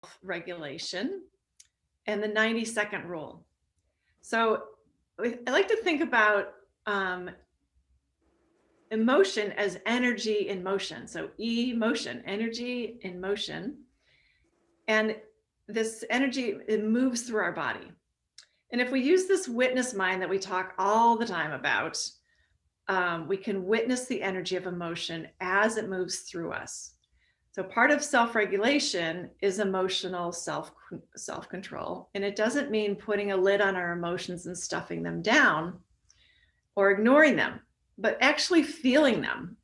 self-regulation and the 90-second rule. So I like to think about emotion as energy in motion. So emotion, energy in motion. And this energy, it moves through our body. And if we use this witness mind that we talk all the time about, we can witness the energy of emotion as it moves through us. So part of self-regulation is emotional self-control. And it doesn't mean putting a lid on our emotions and stuffing them down or ignoring them, but actually feeling them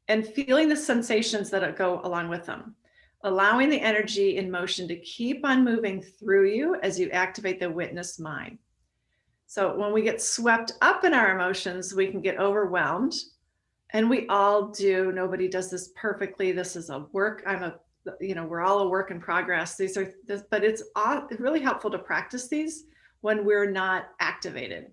and feeling the sensations that go along with them, allowing the energy in motion to keep on moving through you as you activate the witness mind. So when we get swept up in our emotions, we can get overwhelmed. And we all do. Nobody does this perfectly. This is a work. We're all a work in progress. But it's really helpful to practice these when we're not activated.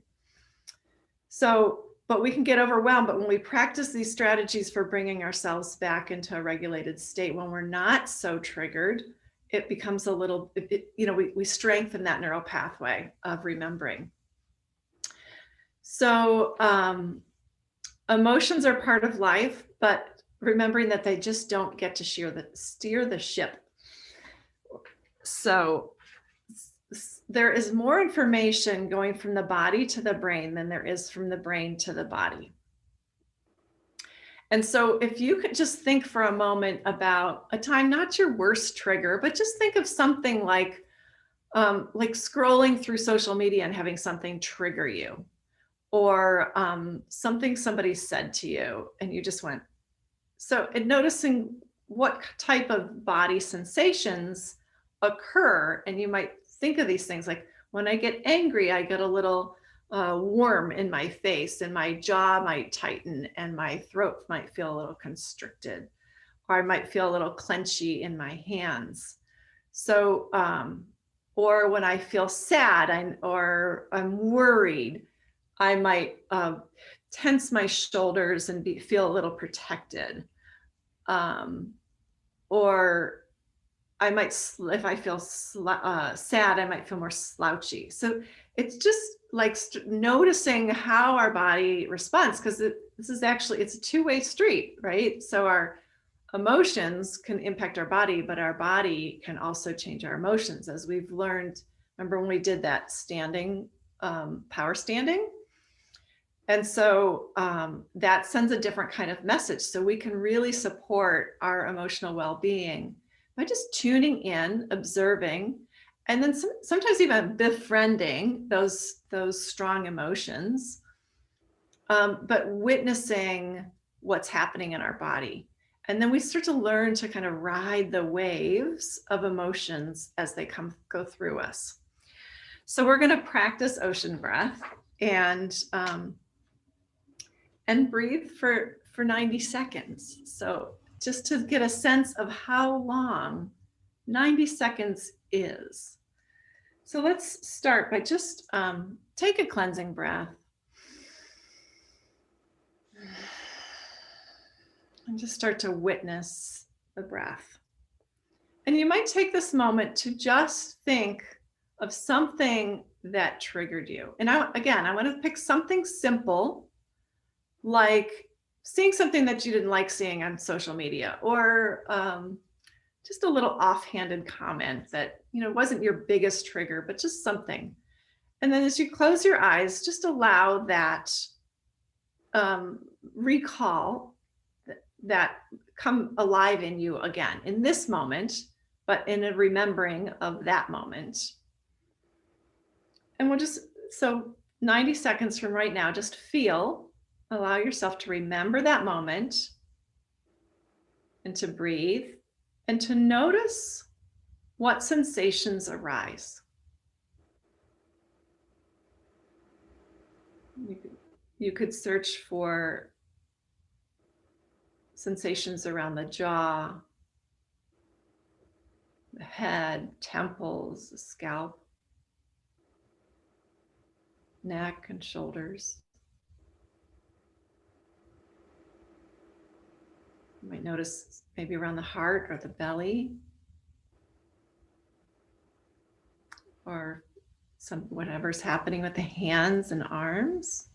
So, but we can get overwhelmed. But when we practice these strategies for bringing ourselves back into a regulated state, when we're not so triggered, it becomes a little, we strengthen that neural pathway of remembering. So, emotions are part of life, but remembering that they just don't get to steer the ship. So there is more information going from the body to the brain than there is from the brain to the body. And so if you could just think for a moment about a time, not your worst trigger, but just think of something like scrolling through social media and having something trigger you, or something somebody said to you and you just went. So, and noticing what type of body sensations occur. And you might think of these things like, when I get angry, I get a little warm in my face and my jaw might tighten and my throat might feel a little constricted, or I might feel a little clenchy in my hands. So, or when I feel sad or I'm worried, I might tense my shoulders and feel a little protected. Or I might, if I feel sad, I might feel more slouchy. So it's just like noticing how our body responds, because it's a two-way street, right? So our emotions can impact our body, but our body can also change our emotions, as we've learned. Remember when we did that standing, power standing? And so that sends a different kind of message. So we can really support our emotional well-being by just tuning in, observing, and then sometimes even befriending those strong emotions, but witnessing what's happening in our body. And then we start to learn to kind of ride the waves of emotions as they go through us. So we're going to practice ocean breath and breathe for 90 seconds. So just to get a sense of how long 90 seconds is. So let's start by just take a cleansing breath. And just start to witness the breath. And you might take this moment to just think of something that triggered you. And I want to pick something simple, like seeing something that you didn't like seeing on social media, or just a little offhanded comment that wasn't your biggest trigger, but just something. And then as you close your eyes, just allow that recall that come alive in you again in this moment, but in a remembering of that moment. And we'll just, so 90 seconds from right now, just allow yourself to remember that moment and to breathe and to notice what sensations arise. You could search for sensations around the jaw, the head, temples, the scalp, neck and shoulders. You might notice maybe around the heart or the belly. or whatever's happening with the hands and arms.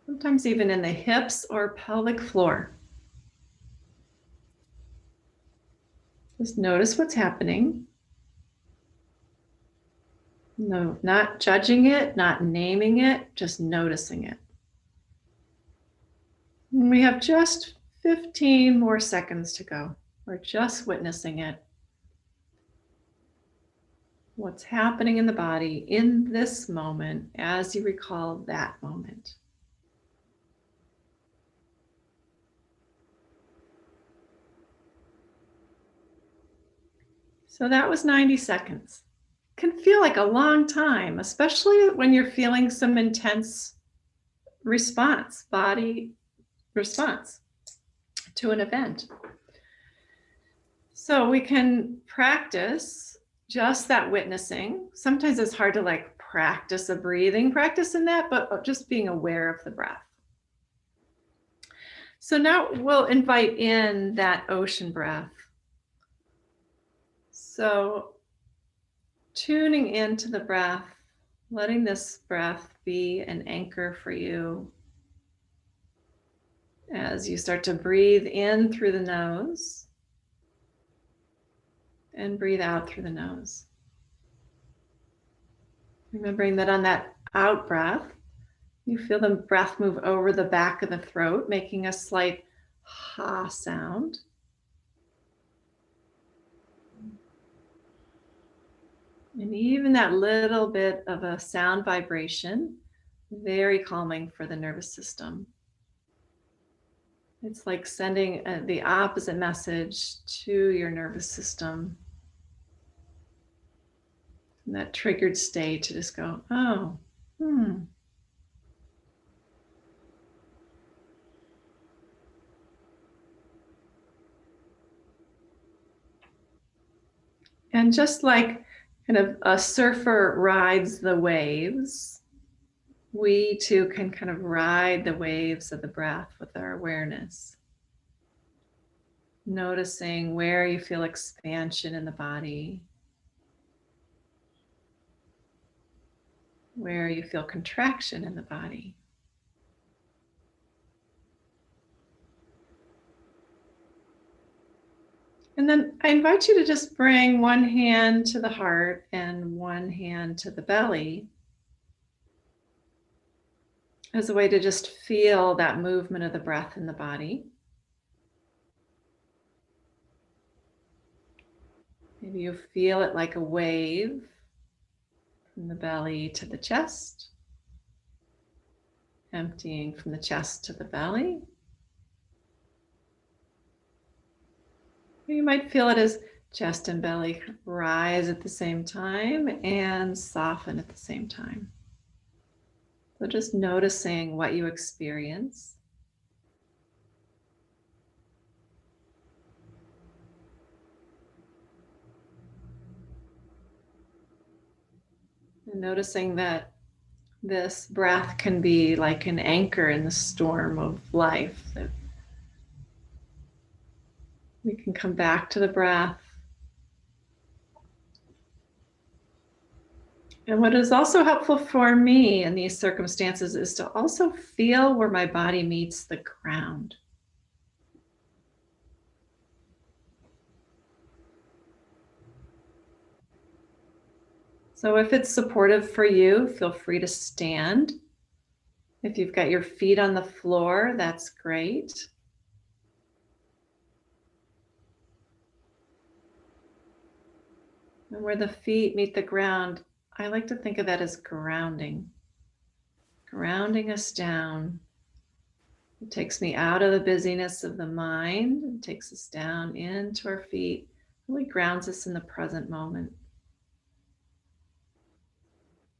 Sometimes even in the hips or pelvic floor. Just notice what's happening. No, not judging it, not naming it, just noticing it. And we have just 15 more seconds to go. We're just witnessing it. What's happening in the body in this moment as you recall that moment. So that was 90 seconds. Can feel like a long time, especially when you're feeling some intense response, body response to an event. So we can practice just that witnessing. Sometimes it's hard to like practice a breathing practice in that, but just being aware of the breath. So now we'll invite in that ocean breath. So tuning into the breath, letting this breath be an anchor for you as you start to breathe in through the nose and breathe out through the nose. Remembering that on that out breath, you feel the breath move over the back of the throat, making a slight ha sound. And even that little bit of a sound vibration, very calming for the nervous system. It's like sending the opposite message to your nervous system. And that triggered state to just go, oh, And just like kind of a surfer rides the waves, we too can kind of ride the waves of the breath with our awareness. Noticing where you feel expansion in the body, where you feel contraction in the body. And then I invite you to just bring one hand to the heart and one hand to the belly as a way to just feel that movement of the breath in the body. Maybe you feel it like a wave from the belly to the chest, emptying from the chest to the belly. You might feel it as chest and belly rise at the same time and soften at the same time. So just noticing what you experience. And noticing that this breath can be like an anchor in the storm of life. That we can come back to the breath. And what is also helpful for me in these circumstances is to also feel where my body meets the ground. So if it's supportive for you, feel free to stand. If you've got your feet on the floor, that's great. And where the feet meet the ground, I like to think of that as grounding. Grounding us down. It takes me out of the busyness of the mind and takes us down into our feet, really grounds us in the present moment.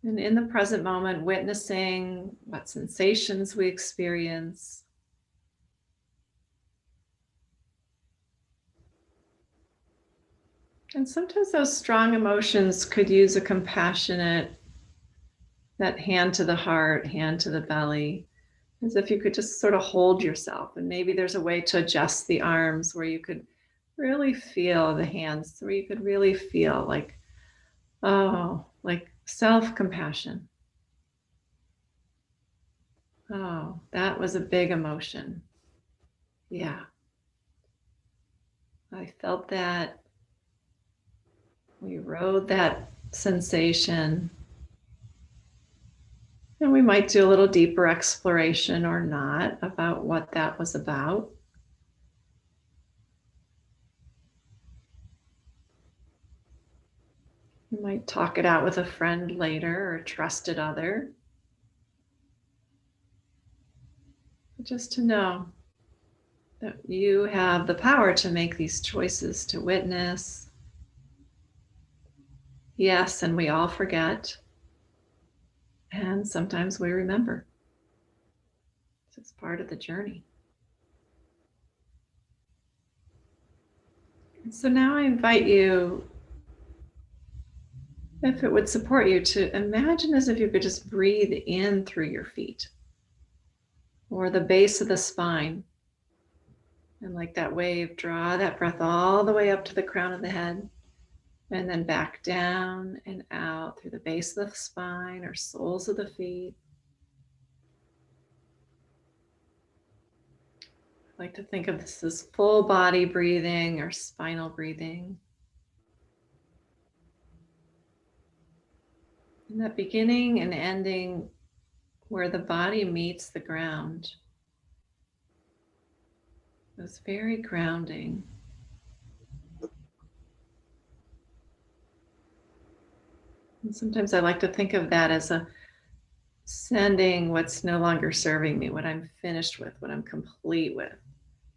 And in the present moment, witnessing what sensations we experience. And sometimes those strong emotions could use a compassionate, that hand to the heart, hand to the belly, as if you could just sort of hold yourself. And maybe there's a way to adjust the arms where you could Really feel the hands where you could really feel like, oh, like self-compassion. Oh, that was a big emotion. Yeah. I felt that. We rode that sensation. And we might do a little deeper exploration or not about what that was about. You might talk it out with a friend later or a trusted other. Just to know that you have the power to make these choices, to witness. Yes, and we all forget. And sometimes we remember. It's part of the journey. So now I invite you, if it would support you, to imagine as if you could just breathe in through your feet or the base of the spine. And like that wave, draw that breath all the way up to the crown of the head and then back down and out through the base of the spine or soles of the feet. I like to think of this as full body breathing or spinal breathing. And that beginning and ending where the body meets the ground is very grounding. And sometimes I like to think of that as a sending what's no longer serving me, what I'm finished with, what I'm complete with,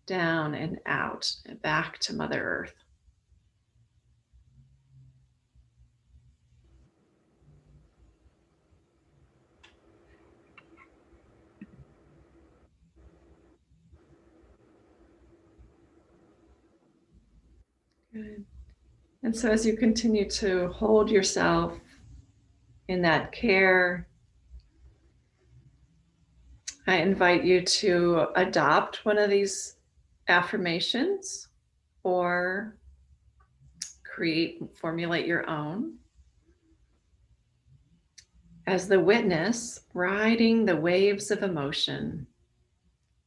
down and out and back to Mother Earth. Good. And so as you continue to hold yourself in that care, I invite you to adopt one of these affirmations or formulate your own. As the witness riding the waves of emotion,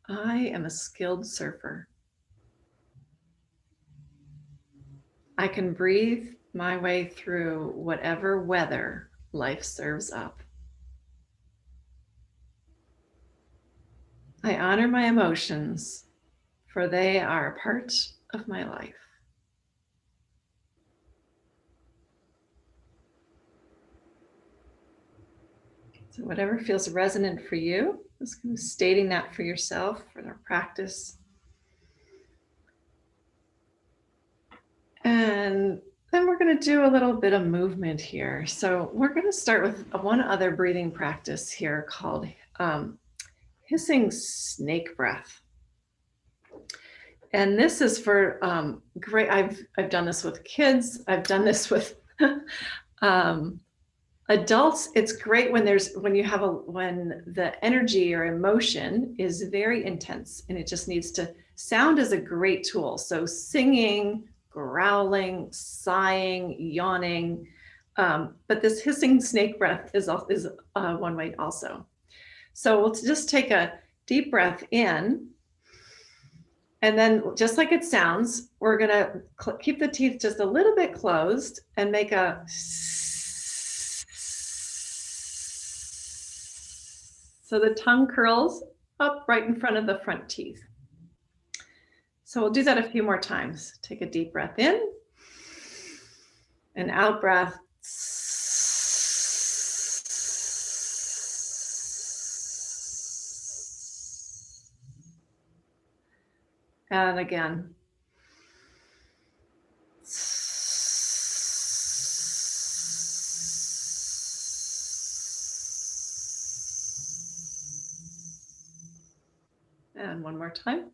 I am a skilled surfer. I can breathe my way through whatever weather life serves up. I honor my emotions, for they are a part of my life. So whatever feels resonant for you, just kind of stating that for yourself for our practice. And then we're going to do a little bit of movement here. So we're going to start with one other breathing practice here called hissing snake breath. And this is for great. I've done this with kids. I've done this with adults. It's great when when the energy or emotion is very intense, and it just needs to sound is a great tool. So singing, growling, sighing, yawning, but this hissing snake breath is one way also. So we'll just take a deep breath in. And then just like it sounds, we're going to keep the teeth just a little bit closed and make a so the tongue curls up right in front of the front teeth. So we'll do that a few more times. Take a deep breath in and out breath. And again. And one more time.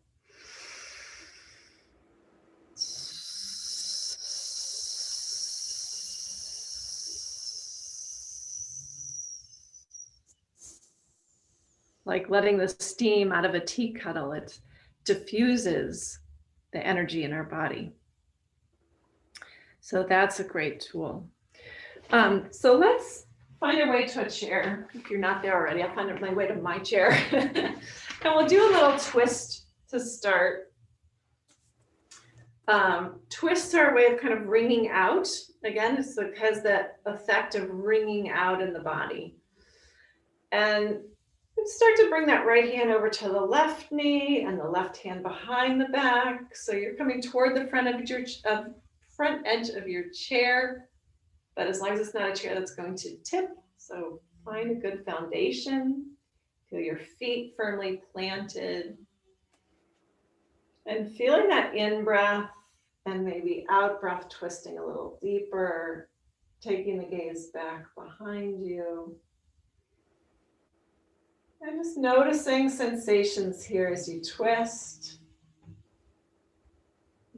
Like letting the steam out of a tea kettle, it diffuses the energy in our body. So that's a great tool. So let's find our way to a chair. If you're not there already, I'll find my way to my chair. And we'll do a little twist to start. Twists are a way of kind of wringing out. Again, it has that effect of wringing out in the body. And start to bring that right hand over to the left knee and the left hand behind the back. So you're coming toward the front of your front edge of your chair, but as long as it's not a chair that's going to tip. So find a good foundation. Feel your feet firmly planted. And feeling that in breath and maybe out breath, twisting a little deeper, taking the gaze back behind you. And just noticing sensations here as you twist.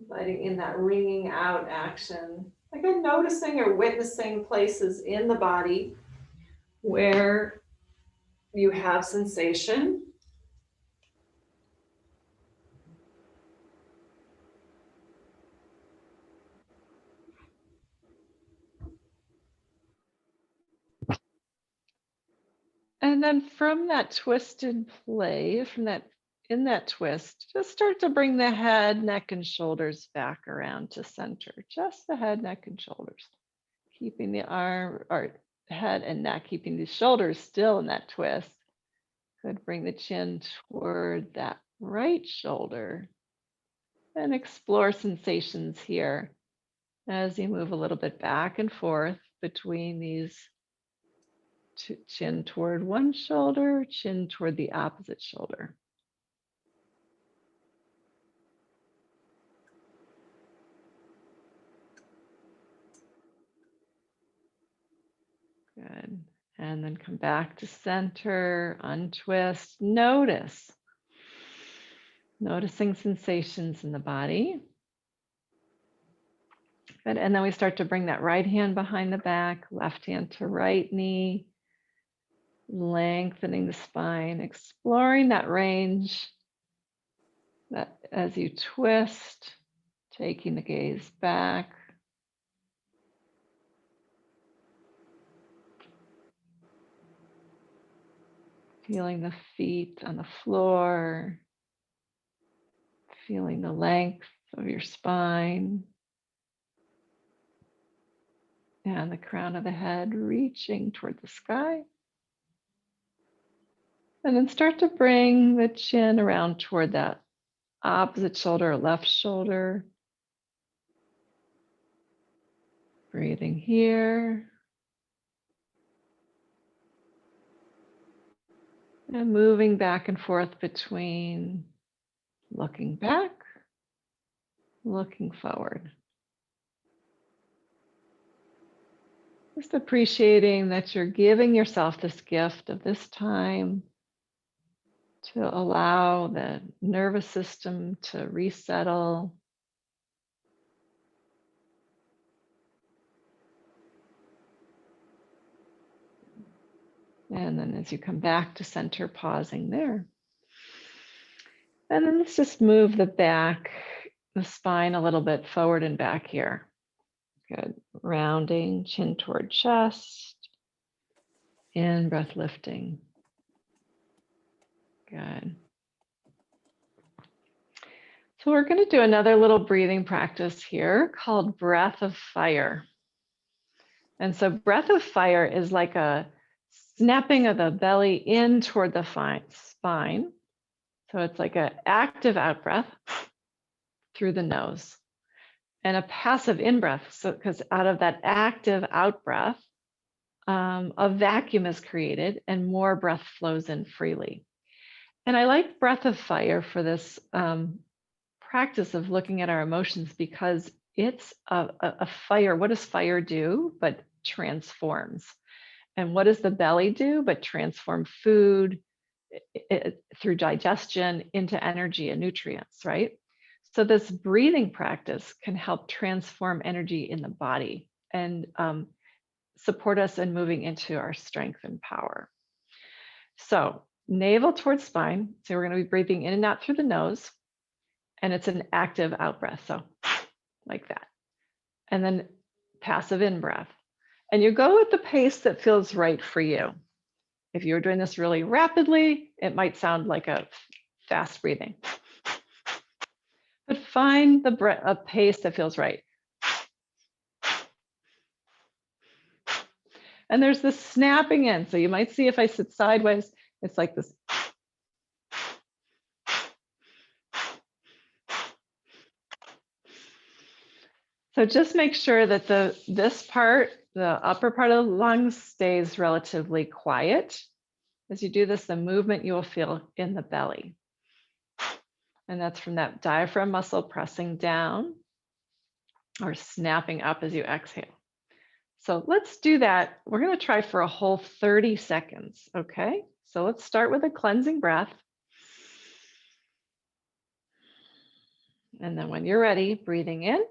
Letting in that wringing out action. Again, noticing or witnessing places in the body where you have sensation. And then from that twist in play, in that twist, just start to bring the head, neck, and shoulders back around to center. Just the head, neck, and shoulders. Keeping the arm or head and neck, keeping the shoulders still in that twist. Good. Bring the chin toward that right shoulder and explore sensations here as you move a little bit back and forth between these. Chin toward one shoulder, chin toward the opposite shoulder. Good. And then come back to center, untwist, notice. Noticing sensations in the body. Good. And then we start to bring that right hand behind the back, left hand to right knee, lengthening the spine, exploring that range that as you twist, taking the gaze back. Feeling the feet on the floor, feeling the length of your spine, and the crown of the head reaching toward the sky. And then start to bring the chin around toward that opposite shoulder, left shoulder. Breathing here. And moving back and forth between looking back, looking forward. Just appreciating that you're giving yourself this gift of this time to allow the nervous system to resettle. And then as you come back to center, pausing there. And then let's just move the spine a little bit forward and back here. Good. Rounding, chin toward chest. In breath lifting. Good. So we're going to do another little breathing practice here called breath of fire. And so breath of fire is like a snapping of the belly in toward the spine. So it's like an active out breath through the nose and a passive in breath. So because out of that active out breath, a vacuum is created and more breath flows in freely. And I like breath of fire for this practice of looking at our emotions because it's a fire. What does fire do but transforms? And what does the belly do but transform food through digestion into energy and nutrients, right? So this breathing practice can help transform energy in the body and support us in moving into our strength and power. So navel towards spine. So we're going to be breathing in and out through the nose. And it's an active out breath. So like that. and then passive in-breath. And you go at the pace that feels right for you. If you're doing this really rapidly, it might sound like a fast breathing. But find a pace that feels right. And there's this snapping in. So you might see if I sit sideways, it's like this. So just make sure that this part, the upper part of the lungs, stays relatively quiet. As you do this, the movement you will feel in the belly. And that's from that diaphragm muscle pressing down or snapping up as you exhale. So let's do that. We're going to try for a whole 30 seconds. Okay, so let's start with a cleansing breath. And then when you're ready, breathing in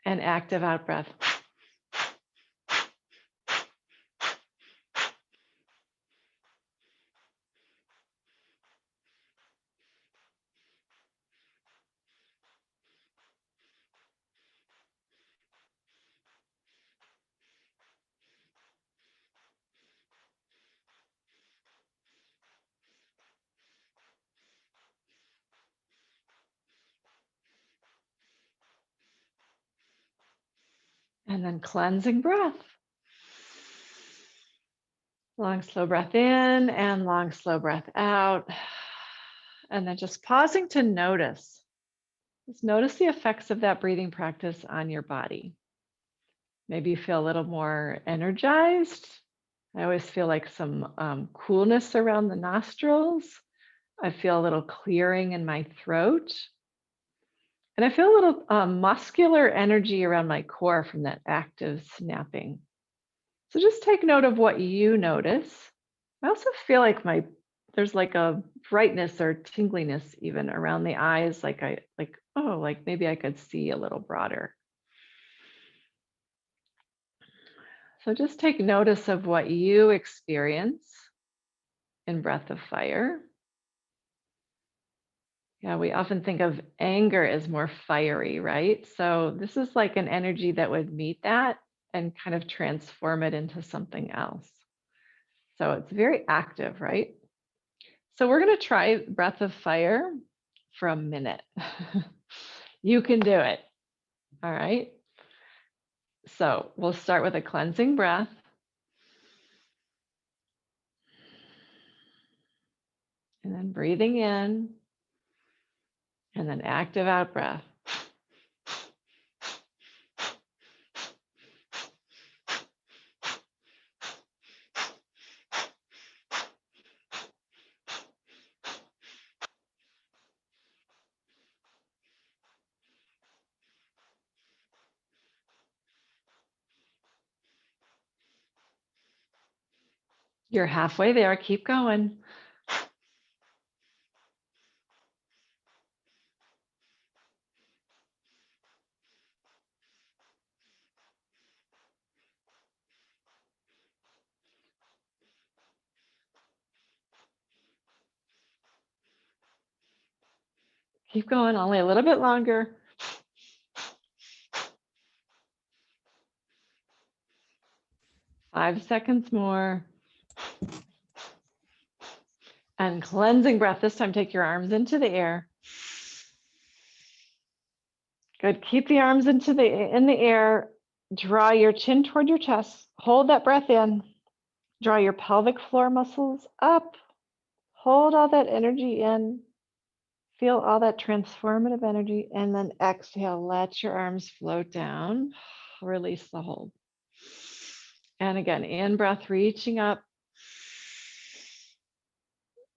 and active out breath. And then cleansing breath. Long, slow breath in and long, slow breath out. And then just pausing to notice. Just notice the effects of that breathing practice on your body. Maybe you feel a little more energized. I always feel like some coolness around the nostrils. I feel a little clearing in my throat. And I feel a little muscular energy around my core from that active snapping. So just take note of what you notice. I also feel like there's like a brightness or tingliness even around the eyes, like maybe I could see a little broader. So just take notice of what you experience in breath of fire. Yeah, we often think of anger as more fiery, right? So this is like an energy that would meet that and kind of transform it into something else. So it's very active, right? So we're going to try breath of fire for a minute. You can do it. All right. So we'll start with a cleansing breath. And then breathing in. And then active out breath. You're halfway there. Keep going. Keep going, only a little bit longer. Five seconds more. And cleansing breath. This time, take your arms into the air. Good. Keep the arms in the air. Draw your chin toward your chest. Hold that breath in. Draw your pelvic floor muscles up. Hold all that energy in. Feel all that transformative energy. And then exhale. Let your arms float down. Release the hold. And again, in breath, reaching up.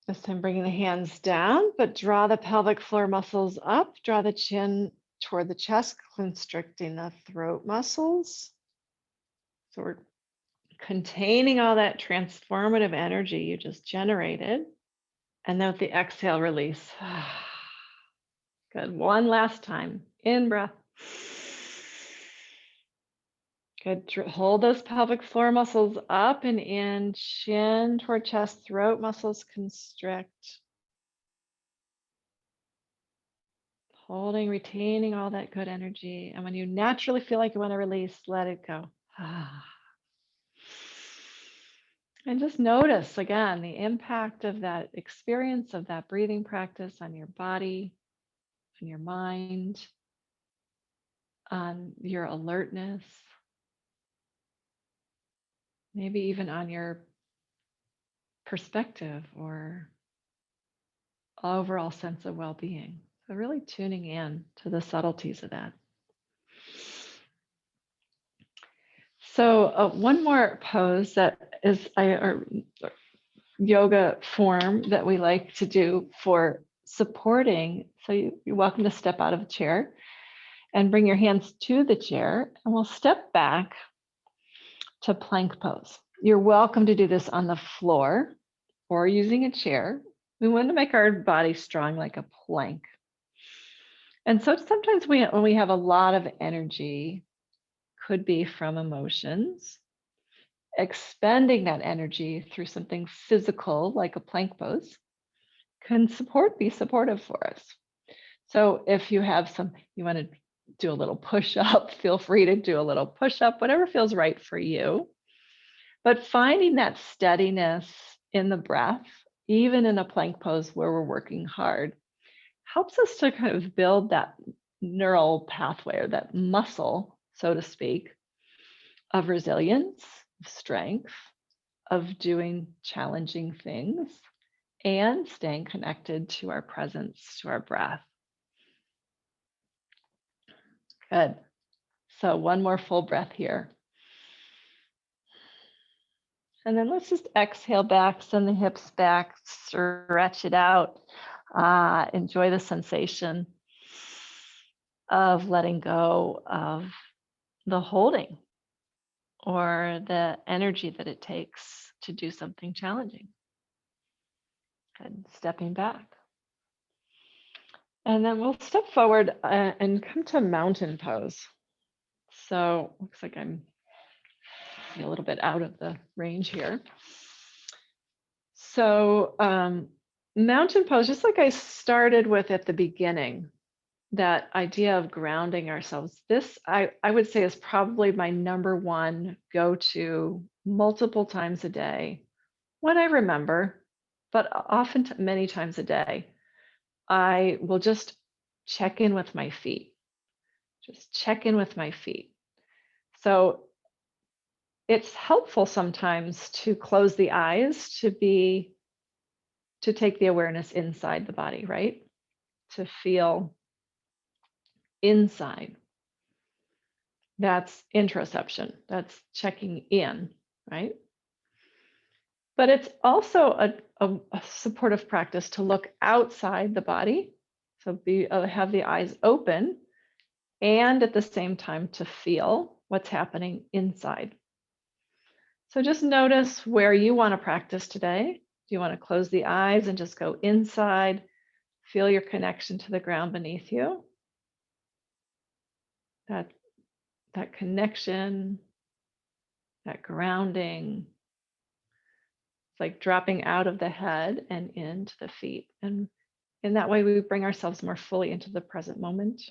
This time, bringing the hands down, but draw the pelvic floor muscles up. Draw the chin toward the chest, constricting the throat muscles. So we're containing all that transformative energy you just generated. And then with the exhale, release. Good. One last time. In breath. Good. Hold those pelvic floor muscles up and in. Chin toward chest. Throat muscles constrict. Holding, retaining all that good energy. And when you naturally feel like you want to release, let it go. And just notice again the impact of that experience of that breathing practice on your body, on your mind, on your alertness, maybe even on your perspective or overall sense of well being. So, really tuning in to the subtleties of that. So, one more pose that is or yoga form that we like to do for supporting. So, you're welcome to step out of a chair and bring your hands to the chair, and we'll step back to plank pose. You're welcome to do this on the floor or using a chair. We want to make our body strong like a plank. And so sometimes when we have a lot of energy, could be from emotions, expending that energy through something physical like a plank pose can be supportive for us. So if you want to do a little push up, feel free to do a little push up, whatever feels right for you. But finding that steadiness in the breath, even in a plank pose where we're working hard, helps us to kind of build that neural pathway or that muscle, so to speak, of resilience, of strength, of doing challenging things, and staying connected to our presence, to our breath. Good. So one more full breath here. And then let's just exhale back, send the hips back, stretch it out. Enjoy the sensation of letting go of the holding or the energy that it takes to do something challenging. And stepping back. And then we'll step forward and come to mountain pose. So looks like I'm a little bit out of the range here. So mountain pose, just like I started with at the beginning, that idea of grounding ourselves, this I would say is probably my number one go-to multiple times a day when I remember, but often many times a day. I will just check in with my feet. Just check in with my feet. So it's helpful sometimes to close the eyes to take the awareness inside the body, right? To feel inside. That's interoception. That's checking in, right? But it's also a supportive practice to look outside the body. So have the eyes open and at the same time to feel what's happening inside. So just notice where you want to practice today. Do you want to close the eyes and just go inside? Feel your connection to the ground beneath you. That connection, that grounding. It's like dropping out of the head and into the feet. And in that way, we bring ourselves more fully into the present moment.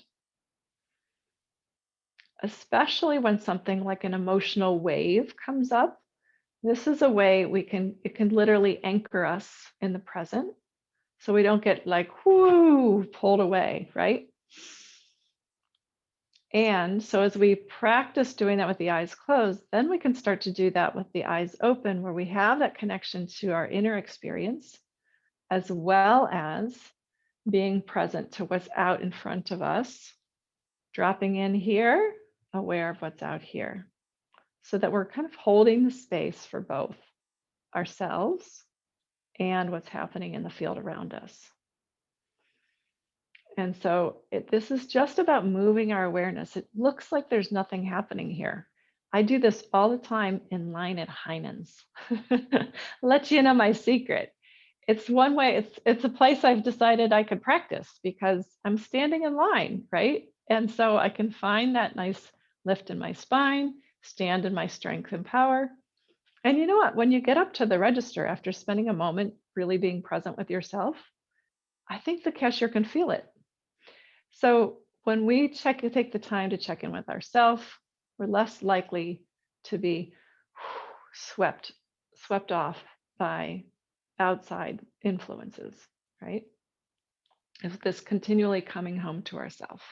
Especially when something like an emotional wave comes up. This is a way it can literally anchor us in the present. So we don't get like, whoo, pulled away, right? And so as we practice doing that with the eyes closed, then we can start to do that with the eyes open, where we have that connection to our inner experience, as well as being present to what's out in front of us, dropping in here, aware of what's out here, so that we're kind of holding the space for both ourselves and what's happening in the field around us. And so this is just about moving our awareness. It looks like there's nothing happening here. I do this all the time in line at Heinen's. Let you know my secret. It's one way, it's a place I've decided I could practice because I'm standing in line, right? And so I can find that nice lift in my spine, stand in my strength and power. And you know what? When you get up to the register after spending a moment really being present with yourself, I think the cashier can feel it. So when we take the time to check in with ourselves, we're less likely to be swept off by outside influences, right? Is this continually coming home to ourselves.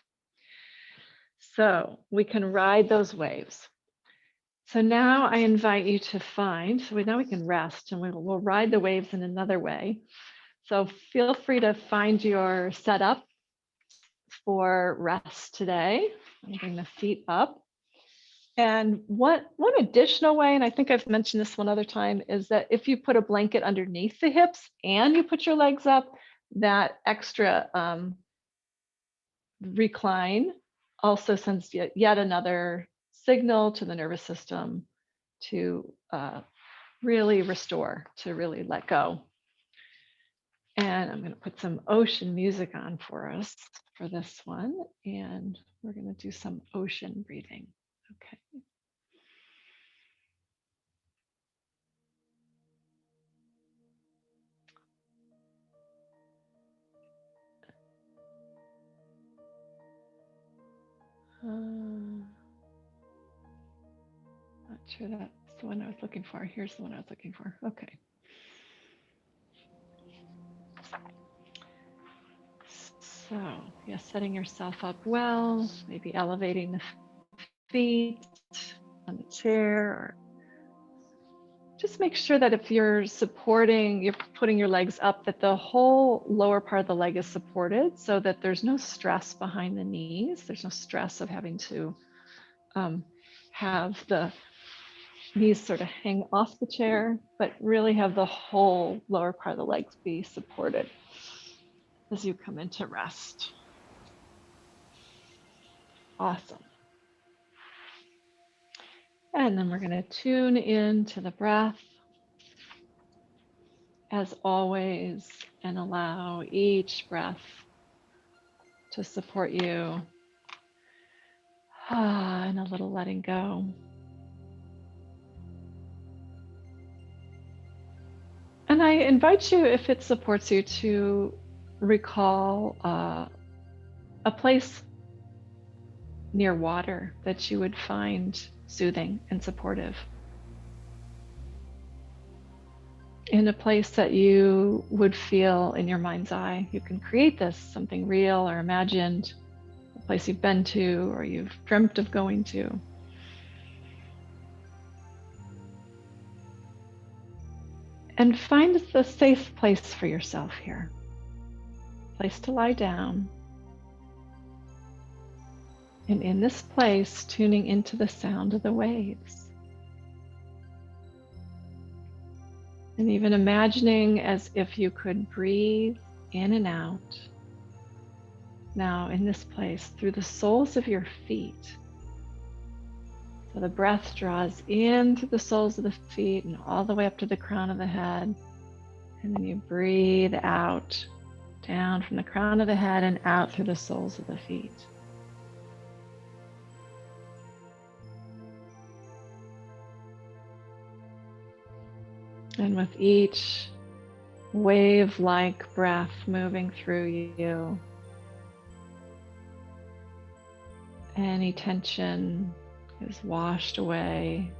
So we can ride those waves. So now I invite you to find, now we can rest and we'll ride the waves in another way. So feel free to find your setup for rest today. Bring the feet up. And one additional way, and I think I've mentioned this one other time, is that if you put a blanket underneath the hips and you put your legs up, that extra recline also sends yet another signal to the nervous system to really restore, to really let go. And I'm going to put some ocean music on for us for this one. And we're going to do some ocean breathing. Okay. Not sure that's the one I was looking for. Here's the one I was looking for. Okay. So, yeah, setting yourself up well, maybe elevating the feet on the chair, or just make sure that if you're putting your legs up, that the whole lower part of the leg is supported so that there's no stress behind the knees. There's no stress of having to have the knees sort of hang off the chair, but really have the whole lower part of the legs be supported as you come into rest. Awesome. And then we're going to tune into the breath as always and allow each breath to support you. And a little letting go. And I invite you, if it supports you, to recall a place near water that you would find soothing and supportive. In a place that you would feel in your mind's eye. You can create this, something real or imagined, a place you've been to or you've dreamt of going to. And find the safe place for yourself here. Place to lie down. And in this place, tuning into the sound of the waves. And even imagining as if you could breathe in and out. Now in this place, through the soles of your feet. So the breath draws in through the soles of the feet and all the way up to the crown of the head. And then you breathe out, down from the crown of the head and out through the soles of the feet. And with each wave-like breath moving through you, any tension is washed away.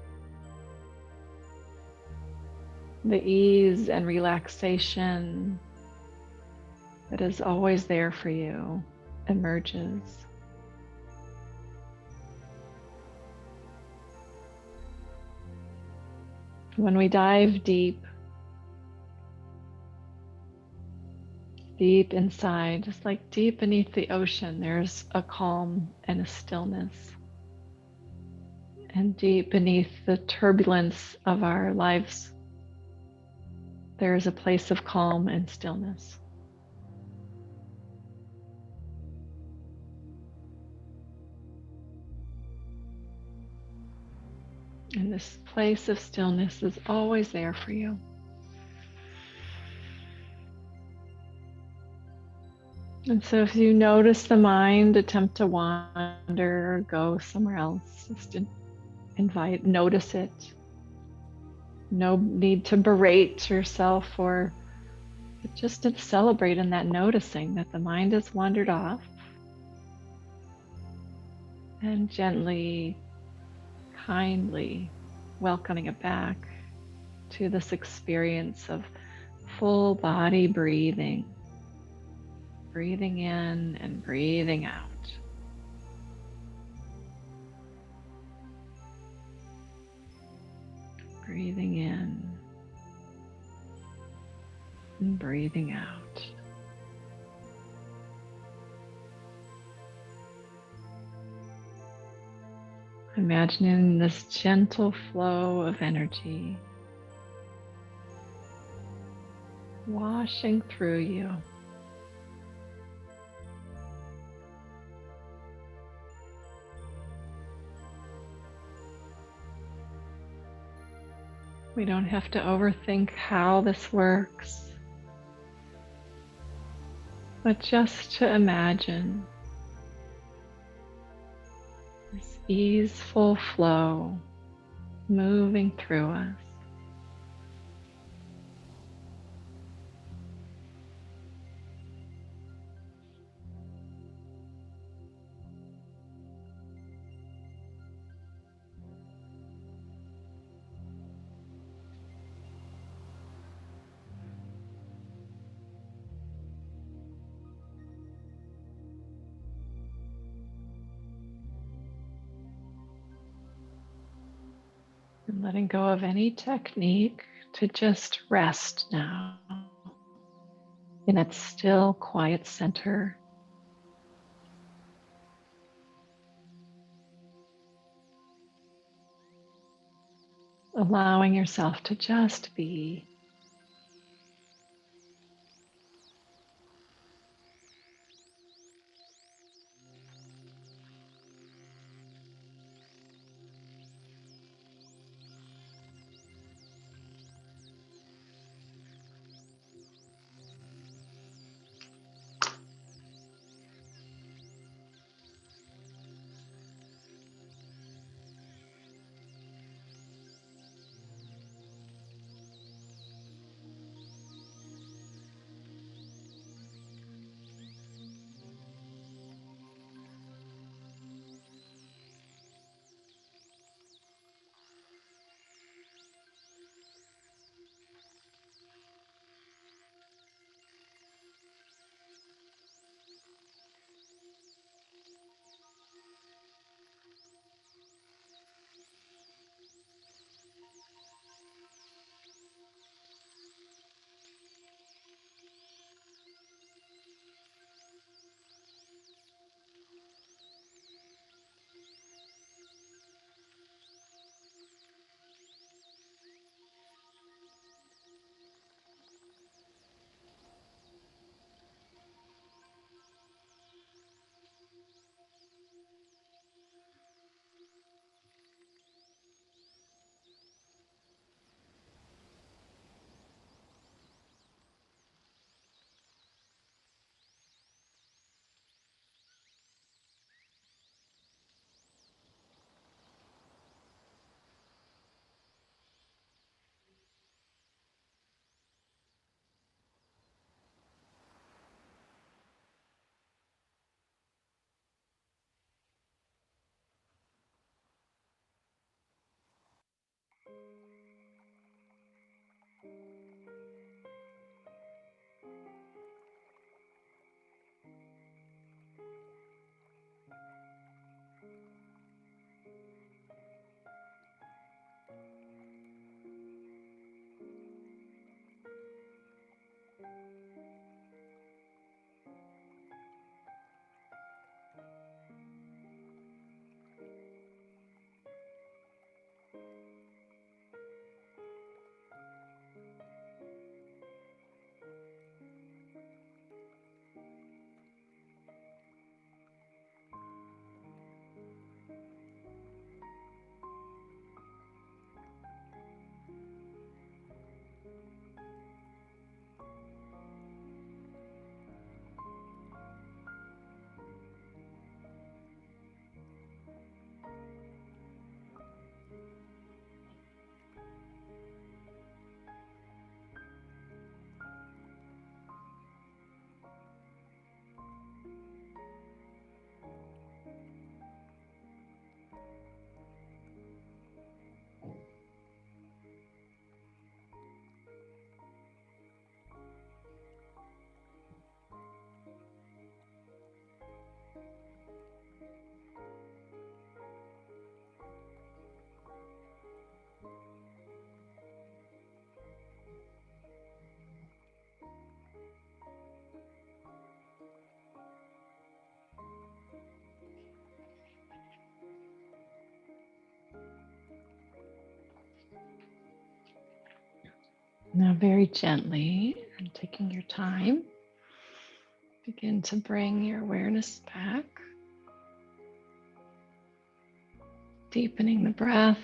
The ease and relaxation that is always there for you emerges. When we dive deep inside, just like deep beneath the ocean, there's a calm and a stillness. And deep beneath the turbulence of our lives, there is a place of calm and stillness. And this place of stillness is always there for you. And so if you notice the mind attempt to wander or go somewhere else, just notice it. No need to berate yourself but just to celebrate in that noticing that the mind has wandered off. and gently, kindly welcoming it back to this experience of full body breathing, breathing in and breathing out. Breathing in and breathing out. Imagining this gentle flow of energy washing through you. We don't have to overthink how this works, but just to imagine this easeful flow moving through us. And letting go of any technique to just rest now in its still, quiet center. Allowing yourself to just be. Now, very gently and taking your time, begin to bring your awareness back, deepening the breath.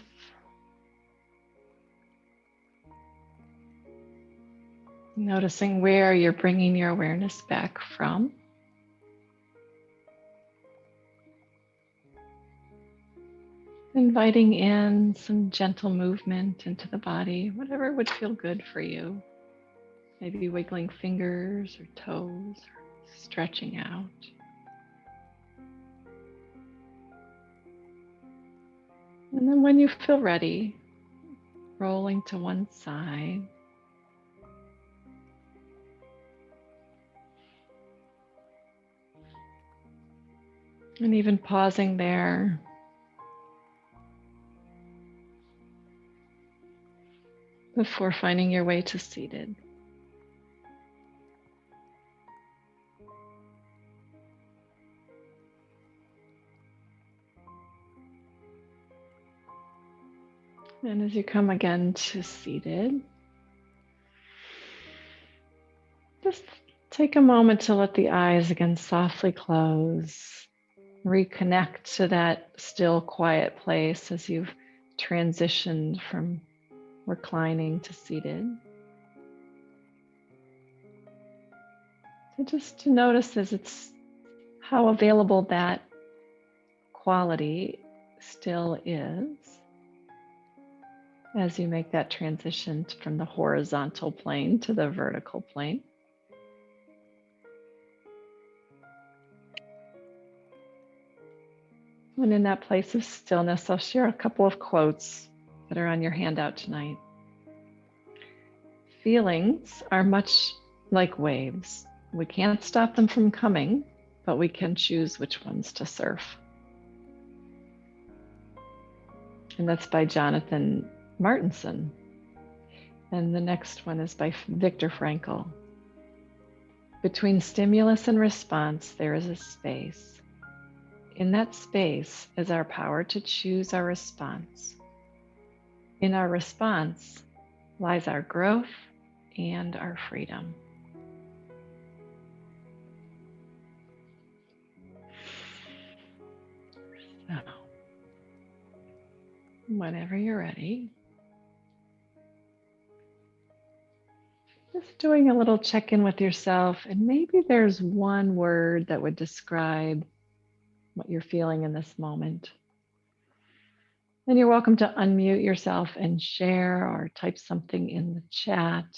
Noticing where you're bringing your awareness back from. Inviting in some gentle movement into the body, whatever would feel good for you. Maybe wiggling fingers or toes or stretching out. And then when you feel ready, rolling to one side. And even pausing there. Before finding your way to seated. And as you come again to seated, just take a moment to let the eyes again softly close. Reconnect to that still, quiet place as you've transitioned from reclining to seated. So just to notice as it's how available that quality still is as you make that transition from the horizontal plane to the vertical plane. And in that place of stillness, I'll share a couple of quotes that are on your handout tonight. Feelings are much like waves. We can't stop them from coming, but we can choose which ones to surf. And that's by Jonathan Martinson. And the next one is by Viktor Frankl. Between stimulus and response, there is a space. In that space is our power to choose our response. In our response lies our growth and our freedom. So, whenever you're ready, just doing a little check-in with yourself, and maybe there's one word that would describe what you're feeling in this moment. And you're welcome to unmute yourself and share or type something in the chat.